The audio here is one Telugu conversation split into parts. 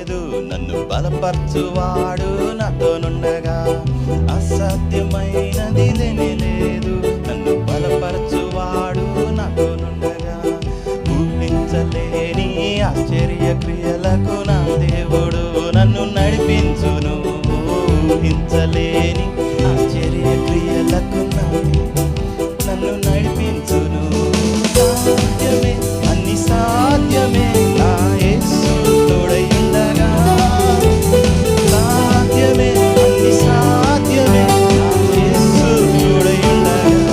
లేదు, నన్ను బలపరచువాడు నాతోనుండగా. అసాధ్యమైనది లేనే లేదు, నన్ను బలపరచువాడు నాతోనుండగా. ఊహించలేని ఆశ్చర్య క్రియలకు నా దేవుడు నన్ను నడిపించును. ఊహించలేని ఆశ్చర్య క్రియలకు నన్ను నడిపించును. సాధ్యమే, అన్ని సాధ్యమే నా యేసు తోడయుండగా. సాధ్యమే, అన్ని సాధ్యమే నా యేసు తోడయుండగా.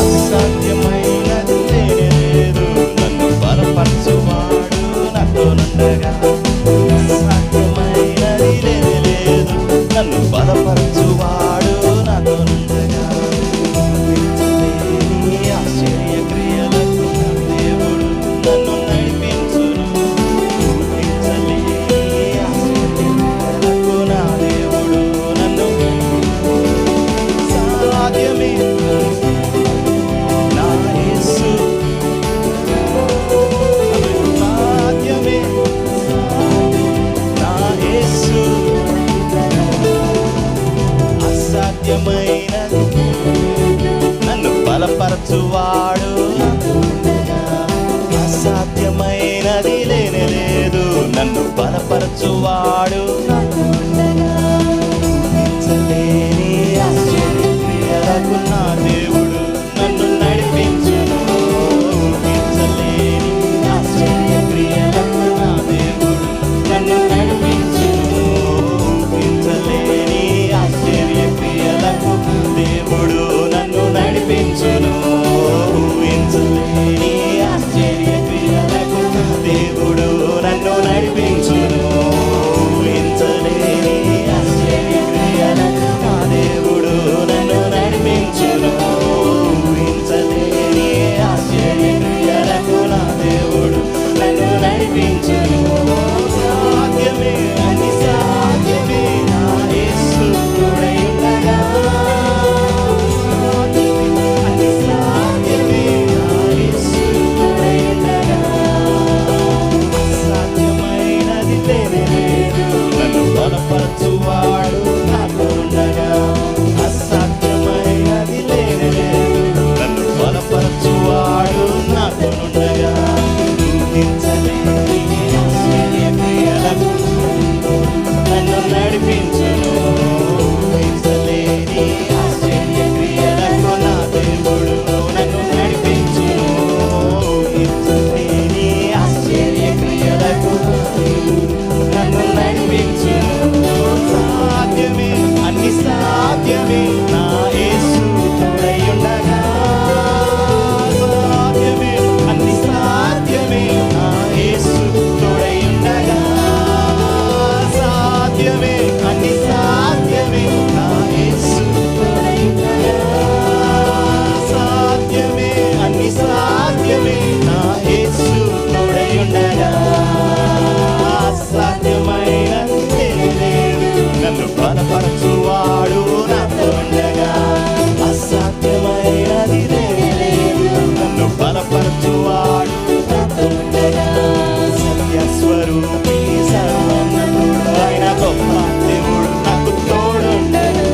అసాధ్యమైనది లేనే లేదు, నన్ను బలపరచువాడు నాతోనుండగా. అసాధ్యమైనది లేనే లేదు, నన్ను బలపరచువాడు నాతోనుండగా. ఆశ్చర్య క్రియలకు నా దేవుడు నన్ను నడిపించును. ఊహించలేని ఆశ్చర్య క్రియలకు నా దేవుడు నన్ను. సాధ్యమే నా యేసు, సాధ్యమే నా యేసు. అసాధ్యమైనది నన్ను బలపరచువాడు. అసాధ్యమైనది లేనే లేదు, నన్ను బలపరచువాడు. ఊహించలేని ఆశ్చర్య క్రియలకు నా దేవుడు నన్ను నడిపించును. ఊహించలేని ఆశ్చర్య క్రియలకు నా దేవుడు నన్ను నడిపించును. ఊహించలేని ఆశ్చర్య క్రియలకు దేవుడు నన్ను నడిపించును. ఊహించలేని ఆశ్చర్య క్రియలకు దేవుడు నన్ను నడిపించును. ఊహించలేని ఆశ్చర్య క్రియలకు నా దేవుడు నన్ను నడిపించును. ఊహించలేని ఆశ్చర్య క్రియలకు నా దేవుడు నన్ను నడిపించును. సాధ్యమే, అన్ని సాధ్యమే నా యేసు తోడయుండగా. అన్ని సాధ్యమే నా యేసు తోడయుండగా. అసాధ్యమైనది లేనే లేదు, నన్ను బలపరచువాడు నాతోనుండగా. అసాధ్యమైనది లేనే లేదు, నన్ను బలపరచువాడు నాతోనుండగా. ఊహించలేని ఆశ్చర్య క్రియలకు నన్ను నడిపించును. ఊహించలేని ఆశ్చర్య క్రియలకు నా దేవుడు నన్ను నడిపించును. ఊహించలేని ఆశ్చర్య క్రియలకు నన్ను నడిపించును. సాధ్యమే, అన్ని సాధ్యమే నా యేసు తోడయుండగా. సాధ్యమే, అన్ని సాధ్యమే నా యేసు తోడయుండగా. సాధ్యమే, అన్ని సాధ్యమే నా యేసు తోడయుండగా. సాధ్యమే, అన్ని సాధ్యమే నా యేసు తోడయుండగా. అసాధ్యమైనది లేదు, నన్ను బలపరచువాడు నాతోనుండగా. అసాధ్యమైనది లేదు, నన్ను బలపరచువాడు నాతోనుండగా. సత్యస్వరూపి సర్వోన్నతుడు ఆయన గొప్ప దేవుడు నాకు తోడుండగా.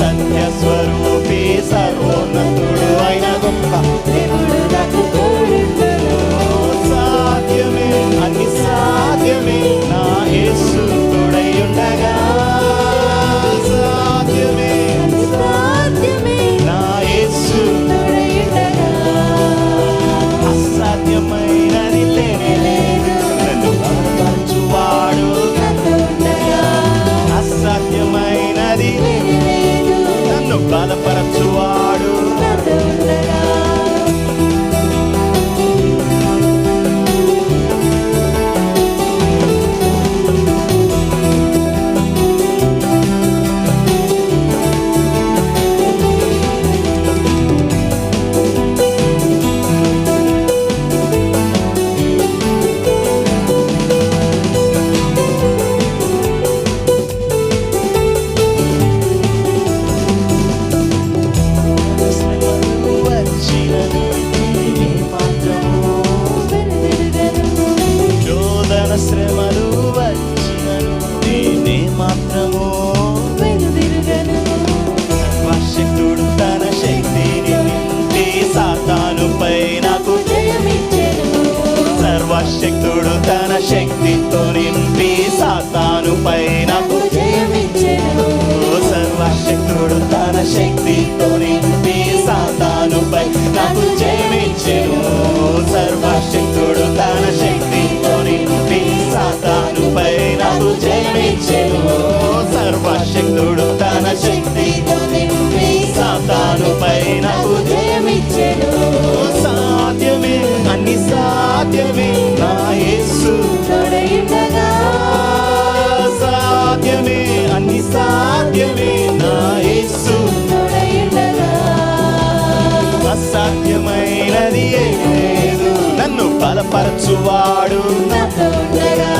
సత్యస్వరూపి సర్వోన్నతుడు ఆయన గొప్ప దేవుడు నాకు తోడుండగా. సాధ్యమే, అన్ని సాధ్యమే నా యేసు తోడయుండగా. సాధ్యమే నా యేసు తోడయుండగా. అసాధ్యమైనది లేనే లేదు, నన్ను బలపరచువాడు నాతోనుండగా. అసాధ్యమైనది లేనే లేదు, నన్ను బలపరచువాడు నాతోనుండగా. శ్రమలు తన శక్తితో నింపి సాతానుపై నాకు జయమిచ్చెను. సర్వశక్తుడు తన శక్తితో నింపి సాతానుపై నాకు జయమిచ్చెను. సర్వశక్తుడు తన శక్తితో నింపి సాతానుపై నాకు జయమిచ్చెను. సర్వశక్తుడు తన శక్తితో నింపి సాతానుపై నాకు జయమిచ్చెను. సాధ్యమే అన్ని సాధ్యమే నా యేసు తోడయుండగా. సాధ్యమే అన్ని సాధ్యమే నా యేసు తోడయుండగా. అసాధ్యమైనది ఏమీ లేదు నన్ను బలపరచువాడు నాతో ఉండగా.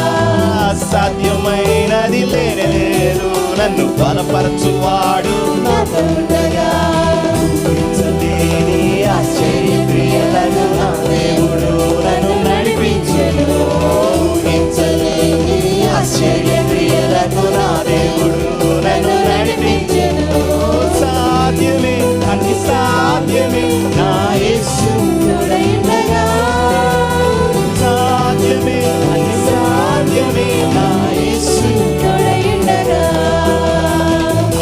అసాధ్యమైనది లేనే లేదు నన్ను బలపరచువాడు నాతో ఉండగా. ఊహించలేని ఆశ్చర్య క్రియలను నా దేవుడు నన్ను నడిపించెను. ఊహించలేని ఆశ్చర్య క్రియలకు నా దేవుడు నన్ను నడిపించెను. సాధ్యమే అన్ని సాధ్యమే నా యేసు తోడయుండగా. సాధ్యమే అన్ని సాధ్యమే నా యేసు తోడయుండగా.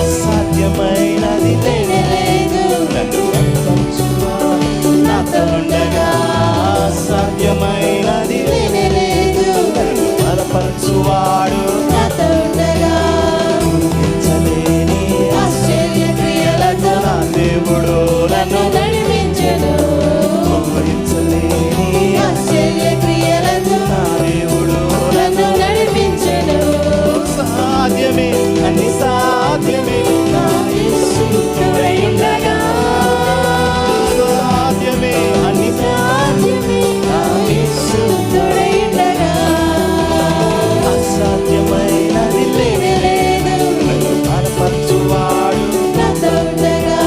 అసాధ్యమైనది లేనే లేదు నన్ను బలపరచువాడు నాతో ఉండగా. అసాధ్యమైనది లేనే లేదు నన్ను బలపరచువాడు నాతో ఉండగా. ఊహించలేని ఆశ్చర్య క్రియలతో నా దేవుడు నన్ను నన్ను నడిపించెను. ఊహించలేని ఆశ్చర్య క్రియలతో నా దేవుడు నన్ను నడిపించెను. సాధ్యమే అన్ని సాధ్యమే నా యేసు తోడయుండగా. సాధ్యమే అన్ని సాధ్యమే నా యేసు తోడయుండగా. అసాధ్యమైనది లేనే లేదు నన్ను బలపరచువాడు నాతో ఉండగా.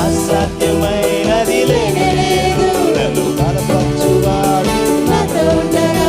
అసాధ్యమైనది లేనే లేదు నన్ను బలపరచువాడు నాతో ఉండగా.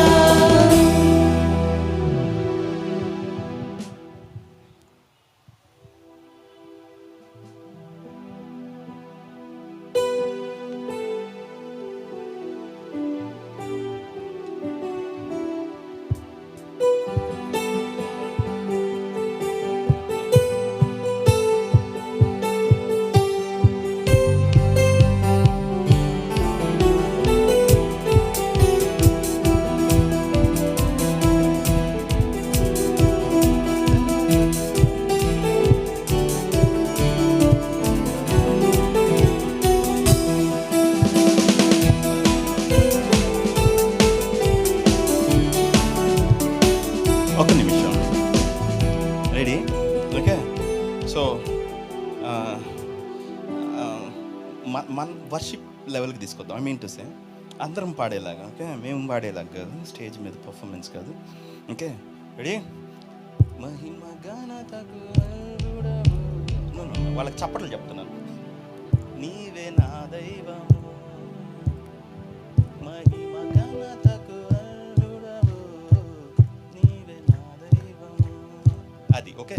ఒక నిమిషం రెడీ ఓకే సో మన వర్షిప్ లెవెల్కి తీసుకొద్దాం. ఐ మీన్ టు సే అందరం పాడేలాగా, ఓకే? మేము పాడేలాగా కాదు, స్టేజ్ మీద పర్ఫార్మెన్స్ కాదు, ఓకే? రెడీ? మహిమ ఘనతకు అర్హుడవు. No, no, no, వాళ్ళకి చప్పట్లు చెప్తున్నాను. నీవే నా దైవము, మహిమ ఘనతకు అర్హుడవు, నీవే నా దైవము. అది ఓకే.